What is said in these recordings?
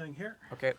thing here. Okay.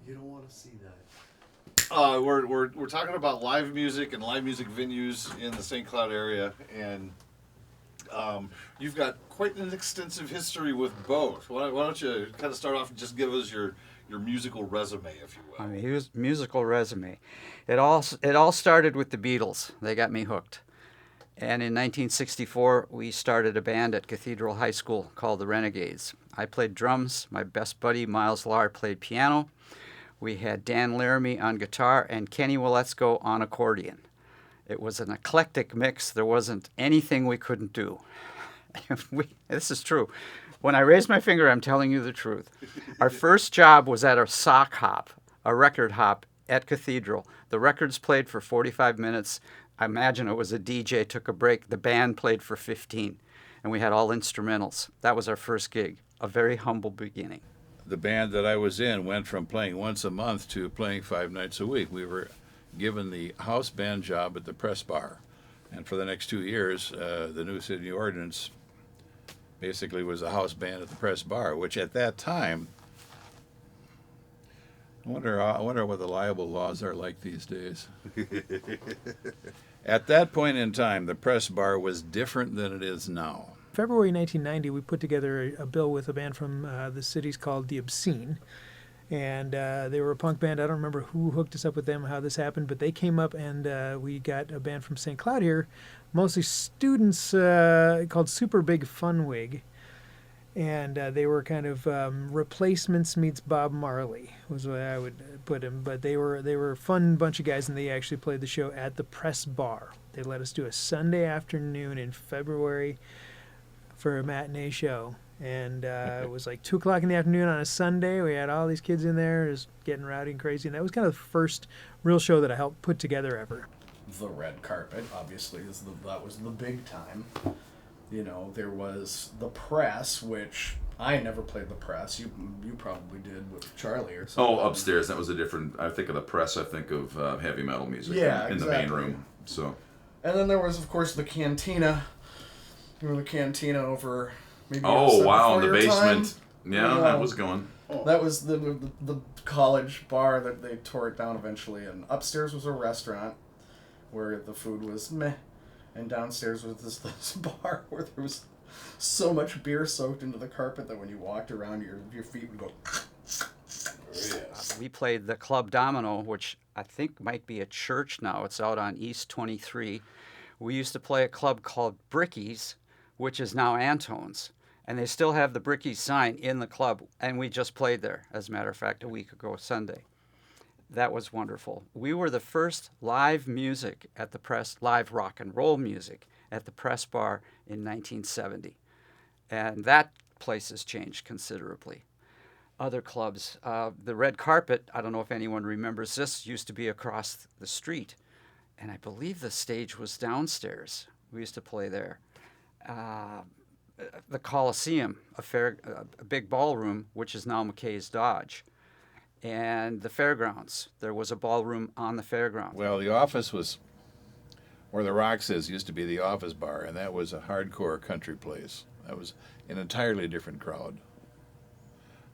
You don't want to see that. We're talking about live music and live music venues in the St. Cloud area, and you've got quite an extensive history with both. Why don't you kind of start off and just give us your musical resume, if you will? I mean, his musical resume. It all started with the Beatles. They got me hooked. And in 1964, we started a band at Cathedral High School called the Renegades. I played drums. My best buddy, Miles Lahr, played piano. We had Dan Laramie on guitar and Kenny Waletzko on accordion. It was an eclectic mix. There wasn't anything we couldn't do. This is true. When I raise my finger, I'm telling you the truth. Our first job was at a sock hop, a record hop at Cathedral. The records played for 45 minutes. I imagine it was a DJ took a break. The band played for 15, and we had all instrumentals. That was our first gig, a very humble beginning. The band that I was in went from playing once a month to playing 5 nights a week. We were given the house band job at the Press Bar. And for the next 2 years, the new city ordinance basically was a house band at the Press Bar, which at that time, I wonder what the libel laws are like these days. At that point in time, the Press Bar was different than it is now. February 1990, we put together a bill with a band from the cities called The Obscene. And they were a punk band. I don't remember who hooked us up with them, how this happened, but they came up and we got a band from St. Cloud here, mostly students, called Super Big Fun Wig. And they were kind of replacements meets Bob Marley was the way I would put them. But they were a fun bunch of guys, and they actually played the show at the Press Bar. They let us do a Sunday afternoon in February for a matinee show. And it was like 2 o'clock in the afternoon on a Sunday. We had all these kids in there just getting rowdy and crazy. And that was kind of the first real show that I helped put together ever. The red carpet, obviously, that was the big time. You know, there was the Press, which I never played the Press. You probably did with Charlie or something. Oh, upstairs. That was a different. I think of the Press. I think of heavy metal music. Yeah, in the main room. So. And then there was, of course, the Cantina. Remember the Cantina over. Maybe oh wow! In the basement. Time? Yeah, that was going. That was the college bar that they tore it down eventually, and upstairs was a restaurant where the food was meh, and downstairs was this bar where there was so much beer soaked into the carpet that when you walked around, your feet would go. We played the Club Domino, which I think might be a church now. It's out on East 23. We used to play a club called Bricky's, which is now Antone's. And they still have the Bricky's sign in the club, and we just played there, as a matter of fact, a week ago Sunday. That was wonderful. We were the first live music at the Press, live rock and roll music at the Press Bar in 1970. And that place has changed considerably. Other clubs, the Red Carpet, I don't know if anyone remembers this, used to be across the street. And I believe the stage was downstairs. We used to play there. The Coliseum, a big ballroom, which is now McKay's Dodge. And the fairgrounds. There was a ballroom on the fairgrounds. Well, the office was, where the Rocks is, used to be the Office Bar, and that was a hardcore country place. That was an entirely different crowd.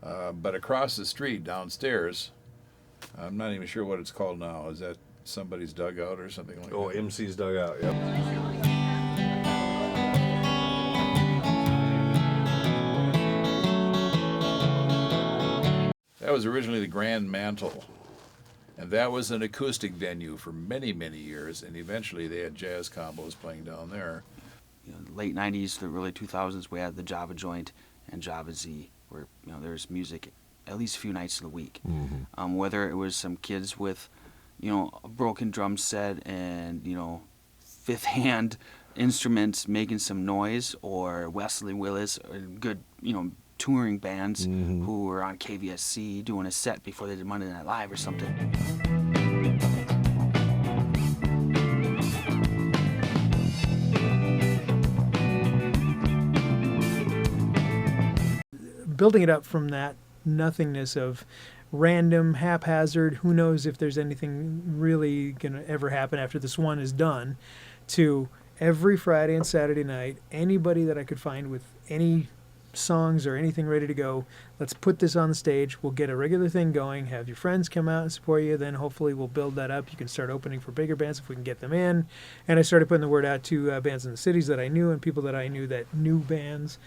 But across the street, downstairs, I'm not even sure what it's called now. Is that somebody's dugout or something like that? Oh, MC's dugout, yep. That was originally the Grand Mantle, and that was an acoustic venue for many, many years, and eventually they had jazz combos playing down there. You know, late 90s, the early 2000s, we had the Java Joint and Java Z, where there's music at least a few nights of the week. Mm-hmm. Whether it was some kids with, a broken drum set and, fifth hand instruments making some noise, or Wesley Willis, or good, touring bands who were on KVSC doing a set before they did Monday Night Live or something. building it up from that nothingness of random, haphazard, who knows if there's anything really going to ever happen after this one is done, to every Friday and Saturday night, anybody that I could find with any songs or anything ready to go, let's put this on the stage. We'll get a regular thing going, have your friends come out and support you, then hopefully we'll build that up. You can start opening for bigger bands if we can get them in. And I started putting the word out to bands in the cities that I knew and people that I knew that knew bands,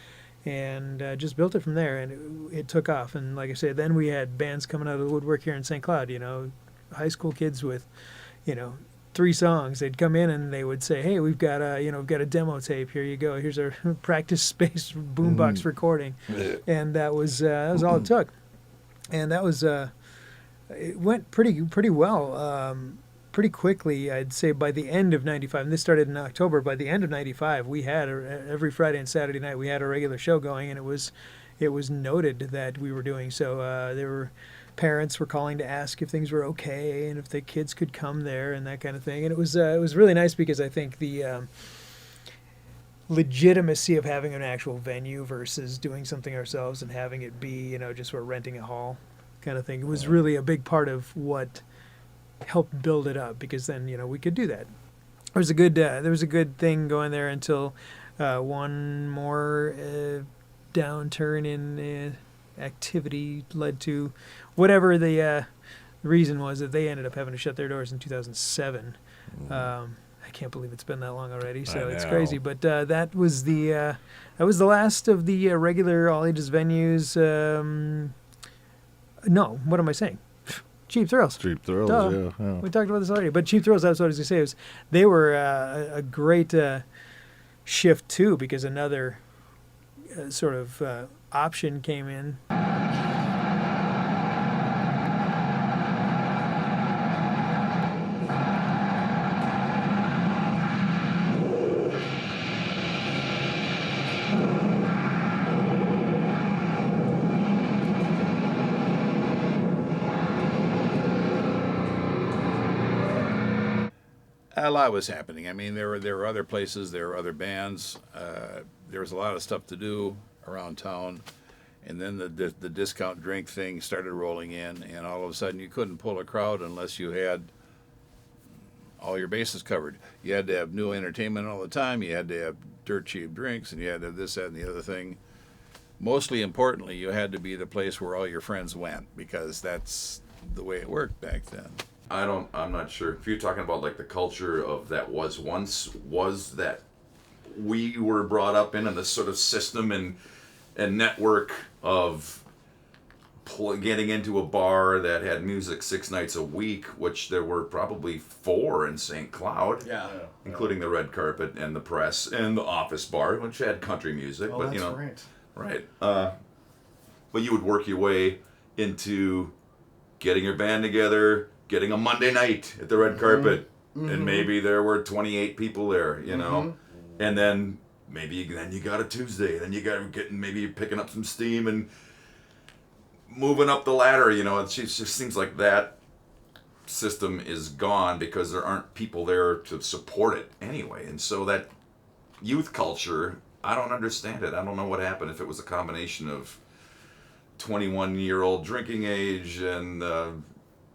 and just built it from there, and it took off. And like I said, then we had bands coming out of the woodwork here in St. Cloud, high school kids with, 3 songs. They'd come in and they would say, "Hey, we've got a demo tape. Here you go. Here's our practice space boombox recording," and that was all it took. And that was it went pretty well, pretty quickly. I'd say by the end of '95, and this started in October. By the end of '95, we had every Friday and Saturday night we had a regular show going, and it was noted that we were doing so. There were parents were calling to ask if things were okay and if the kids could come there and that kind of thing. And it was really nice because I think the legitimacy of having an actual venue versus doing something ourselves and having it be, just we're renting a hall kind of thing, it was really a big part of what helped build it up, because then, we could do that. There was a good thing going there until one more downturn in activity led to whatever the reason was that they ended up having to shut their doors in 2007. I can't believe it's been that long already, so it's crazy. But that was the last of the regular all ages venues. No, what am I saying? Cheap Thrills. Cheap Thrills, yeah. We talked about this already. But Cheap Thrills, that's what I was going to say. They were a great shift too, because another sort of option came in. A lot was happening. I mean, there were other places, there were other bands. There was a lot of stuff to do around town, and then the discount drink thing started rolling in, and all of a sudden you couldn't pull a crowd unless you had all your bases covered. You had to have new entertainment all the time. You had to have dirt cheap drinks, and you had to have this, that, and the other thing. Mostly importantly, you had to be the place where all your friends went, because that's the way it worked back then. I'm not sure if you're talking about like the culture of that was that we were brought up in, and this sort of system and network of getting into a bar that had music 6 nights a week, which there were probably 4 in St. Cloud, including the Red Carpet and the Press and the Office Bar, which had country music. Oh, but that's right. But you would work your way into getting your band together, getting a Monday night at the Red Carpet, and maybe there were 28 people there, and then you got a Tuesday, then you got maybe you're picking up some steam and moving up the ladder. It just seems like that system is gone because there aren't people there to support it anyway, and so that youth culture, I don't understand it. I don't know what happened, if it was a combination of 21-year-old drinking age and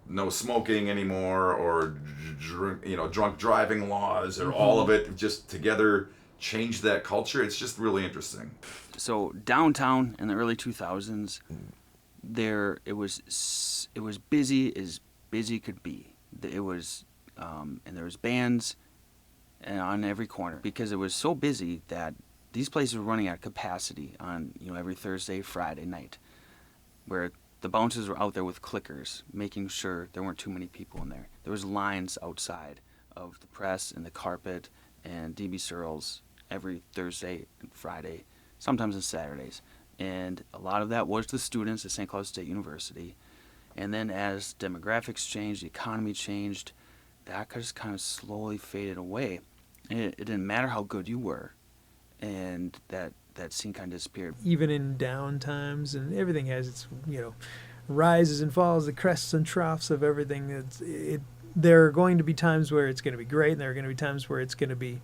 no smoking anymore, or drunk driving laws, or all of it just together changed that culture. It's just really interesting. So downtown in the early 2000s, it was busy as busy could be. It was and there was bands on every corner, because it was so busy that these places were running out of capacity on every Thursday, Friday night, where the bouncers were out there with clickers, making sure there weren't too many people in there. There was lines outside of the Press and the Carpet and DB Searles every Thursday and Friday, sometimes on Saturdays. And a lot of that was the students at St. Cloud State University. And then as demographics changed, the economy changed, that just kind of slowly faded away. And it didn't matter how good you were. And that scene kind of disappeared. Even in down times, and everything has its rises and falls, the crests and troughs of everything. There are going to be times where it's going to be great, and there are going to be times where it's going to be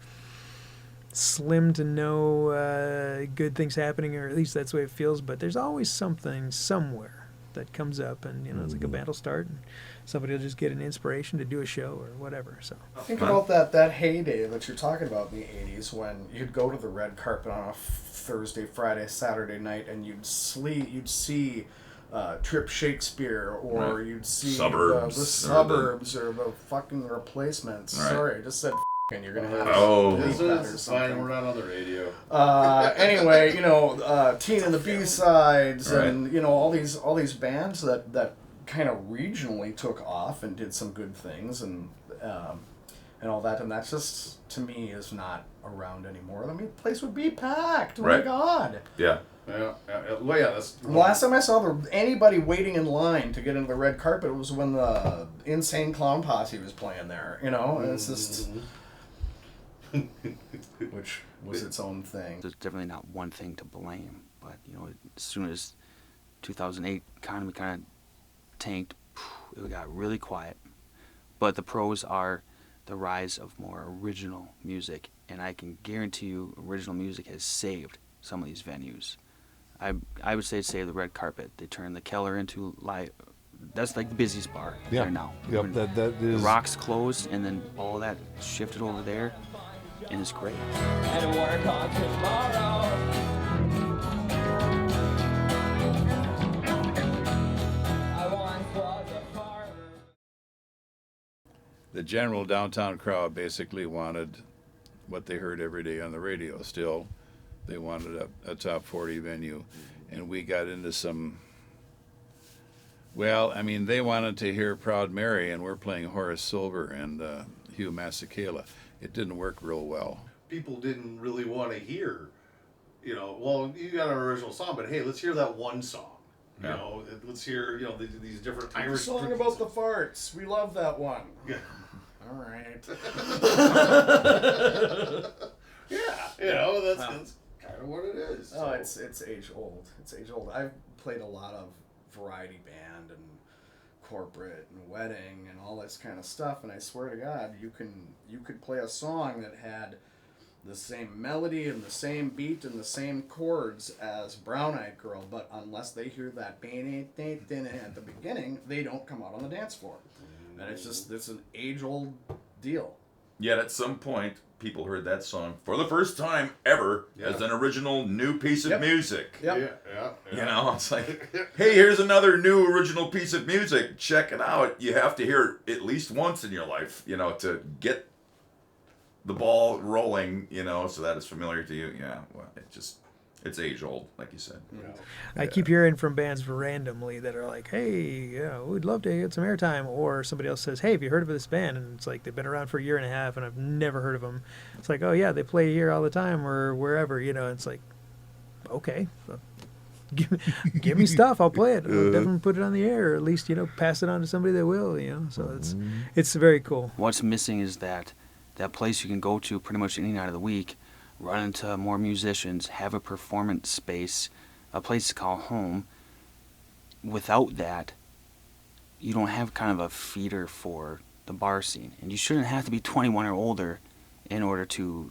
slim to no good things happening, or at least that's the way it feels. But there's always something somewhere that comes up, and it's like a band will start, and somebody will just get an inspiration to do a show or whatever. So Think about that heyday that you're talking about in the 80s when you'd go to the red carpet on a Thursday, Friday, Saturday night, and you'd see Trip Shakespeare, or Right. you'd see Suburbs, the or Suburbs, or the fucking Replacements. Right. Sorry, I just said and you're gonna have Oh. to This bleep that or is fine. something. We're not on the radio. Anyway, Teen and the B-Sides, Right. and all these bands that kind of regionally took off and did some good things, and all that, and that's just, to me, is not around anymore. I mean, the place would be packed. Oh my Right. God! Yeah. Well, yeah, that's The last time I saw anybody waiting in line to get into the red carpet was when the Insane Clown Posse was playing there. And it's just, which was its own thing. There's definitely not one thing to blame, but as soon as 2008 economy kind of tanked, it got really quiet. But the pros are the rise of more original music, and I can guarantee you original music has saved some of these venues. I would say save the red carpet. They turned the Keller into live. That's like the busiest bar Yeah. there now. Yep, When that the is. Rocks closed, and then all that shifted over there, and it's great. and work on tomorrow. I once was a farmer. The general downtown crowd basically wanted what they heard every day on the radio still. They wanted a top 40 venue. And we got into some, well, I mean, they wanted to hear Proud Mary, and we're playing Horace Silver and Hugh Masekela. It didn't work real well. people didn't really want to hear. Well, you got an original song, but hey, let's hear that one song. Yeah. Let's hear these different The Irish song about the farts. We love that one. Yeah. All right. Yeah, that's kind of what it is. Oh, it's age old. It's age old. I've played a lot of variety band and corporate and wedding and all this kind of stuff, and I swear to God, you could play a song that had the same melody and the same beat and the same chords as Brown Eyed Girl, but unless they hear that at the beginning, they don't come out on the dance floor. And it's an age old deal. Yet at some point, people heard that song for the first time ever as an original new piece of Yep. music. Yep. Yeah. It's like, hey, here's another new original piece of music. Check it out. You have to hear it at least once in your life, to get the ball rolling, so that it's familiar to you. Yeah, well, it's age old, like you said. I keep hearing from bands randomly that are like, hey, we'd love to get some airtime. Or somebody else says, hey, have you heard of this band? And it's like, they've been around for a year and a half and I've never heard of them. It's like, oh, yeah, they play here all the time or wherever, It's like, okay, give me stuff. I'll play it. I'll definitely put it on the air, or at least, pass it on to somebody that will, So it's very cool. What's missing is that place you can go to pretty much any night of the week, run into more musicians, have a performance space, a place to call home. Without that, you don't have kind of a feeder for the bar scene. And you shouldn't have to be 21 or older in order to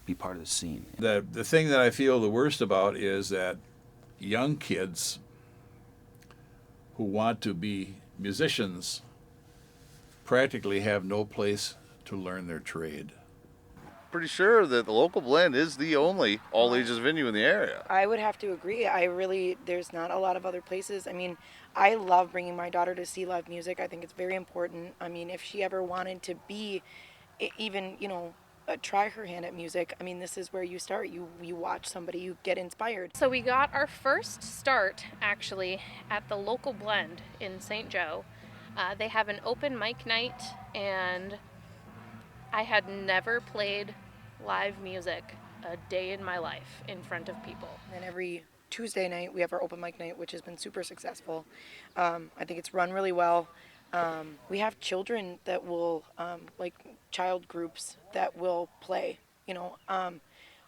be part of the scene. The thing that I feel the worst about is that young kids who want to be musicians practically have no place to learn their trade. Pretty sure that the local blend is the only all ages venue in the area. I would have to agree. There's not a lot of other places. I mean, I love bringing my daughter to see live music. I think it's very important. I mean, if she ever wanted to be, even, try her hand at music, I mean, this is where you start. You watch somebody, you get inspired. So we got our first start, actually, at the local blend in St. Joe. They have an open mic night, and I had never played live music a day in my life in front of people. And every Tuesday night, we have our open mic night, which has been super successful. I think it's run really well. We have children that will, like child groups that will play,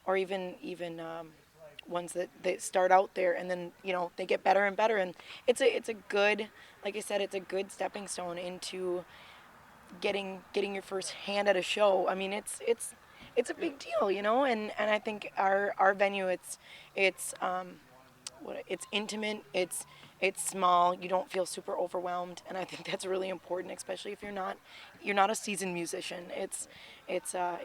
or even ones that start out there and then, they get better and better. And it's a good, like I said, it's a good stepping stone into getting your first hand at a show. I mean, it's it's a big deal, you know. And I think our venue, it's it's intimate, it's small. You don't feel super overwhelmed, and I think that's really important, especially if you're not a seasoned musician. It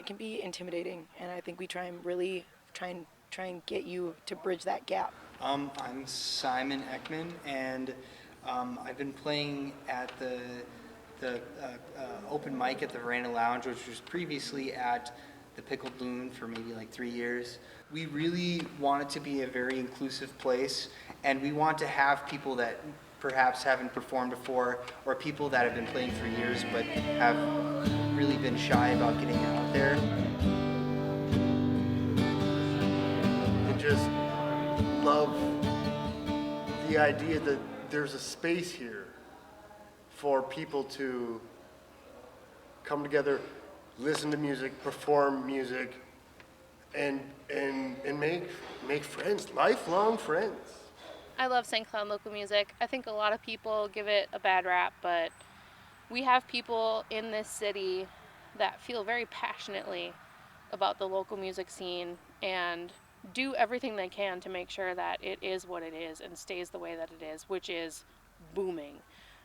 can be intimidating, and I think we try and really try and get you to bridge that gap. I'm Simon Ekman, and I've been playing at the open mic at the Veranda Lounge, which was previously at the Pickled Loon for maybe like 3 years. We really want it to be a very inclusive place, and we want to have people that perhaps haven't performed before, or people that have been playing for years but have really been shy about getting out there. And just love the idea that there's a space here for people to come together, listen to music, perform music, and make friends, lifelong friends. I love St. Cloud local music. I think a lot of people give it a bad rap, but we have people in this city that feel very passionately about the local music scene and do everything they can to make sure that it is what it is and stays the way that it is, which is booming.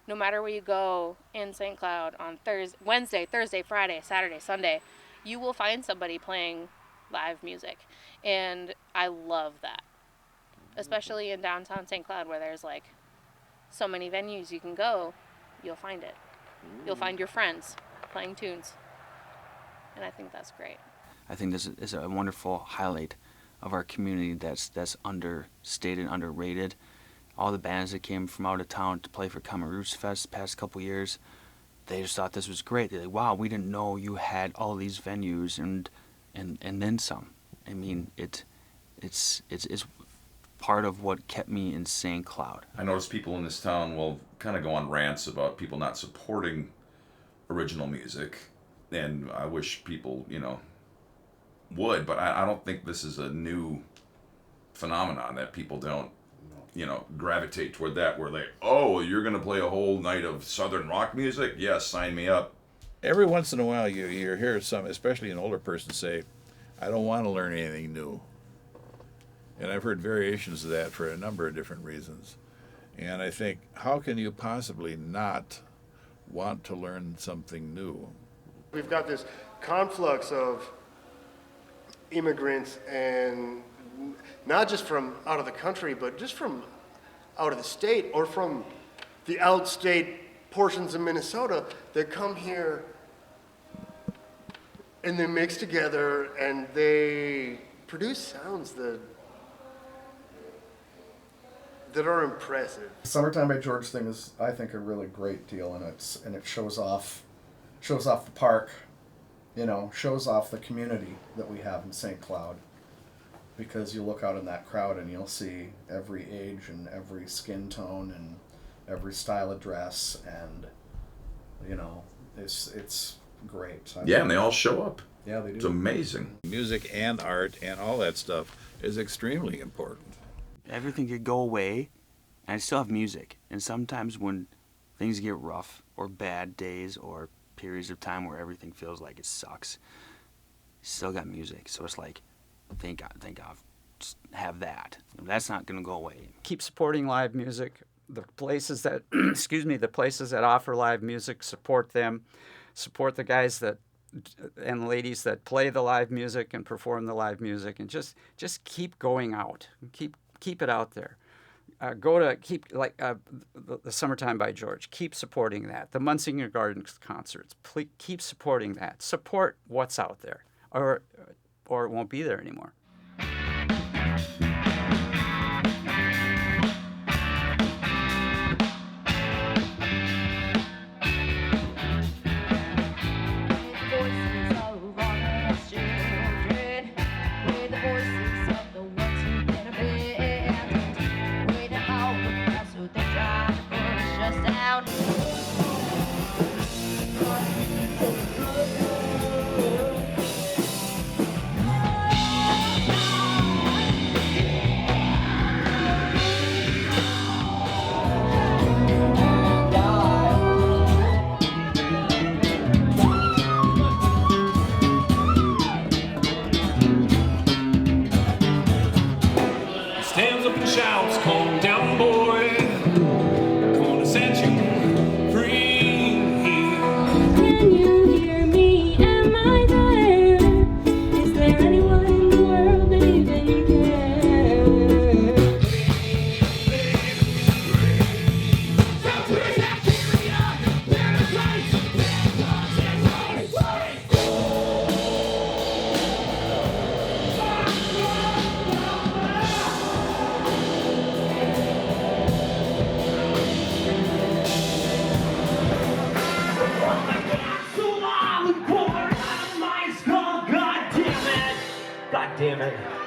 No matter where you go in St. Cloud on Wednesday, Thursday, Friday, Saturday, Sunday, you will find somebody playing live music. And I love that. Especially in downtown St. Cloud, where there's like so many venues you can go, you'll find it. You'll find your friends playing tunes. And I think that's great. I think this is a wonderful highlight of our community that's understated, underrated. All the bands that came from out of town to play for Common Roots Fest the past couple years, they just thought this was great. They're like, wow, we didn't know you had all these venues and then some. I mean, it's part of what kept me in St. Cloud. I notice people in this town will kind of go on rants about people not supporting original music, and I wish people, would, but I don't think this is a new phenomenon that people don't, gravitate toward that, where they, oh, you're going to play a whole night of Southern rock music? Yes, sign me up. Every once in a while you hear some, especially an older person, say, I don't want to learn anything new. And I've heard variations of that for a number of different reasons. And I think, how can you possibly not want to learn something new? We've got this conflux of immigrants, and not just from out of the country, but just from out of the state or from the outstate portions of Minnesota that come here and they mix together and they produce sounds that are impressive. Summertime by George thing is, I think, a really great deal, and it shows off the park, shows off the community that we have in St. Cloud, because you look out in that crowd and you'll see every age and every skin tone and every style of dress, and it's great. And they all show up. Yeah, they do. It's amazing. Music and art and all that stuff is extremely important. Everything could go away, and I still have music. And sometimes when things get rough, or bad days, or periods of time where everything feels like it sucks, still got music. So it's like, thank God, just have that. That's not going to go away. Keep supporting live music. The places that, the places that offer live music, support them. Support the guys and ladies that play the live music and perform the live music, and just keep going out. Keep it out there. The Summertime by George. Keep supporting that. The Munsinger Gardens concerts. Keep supporting that. Support what's out there, or it won't be there anymore. Entertainment.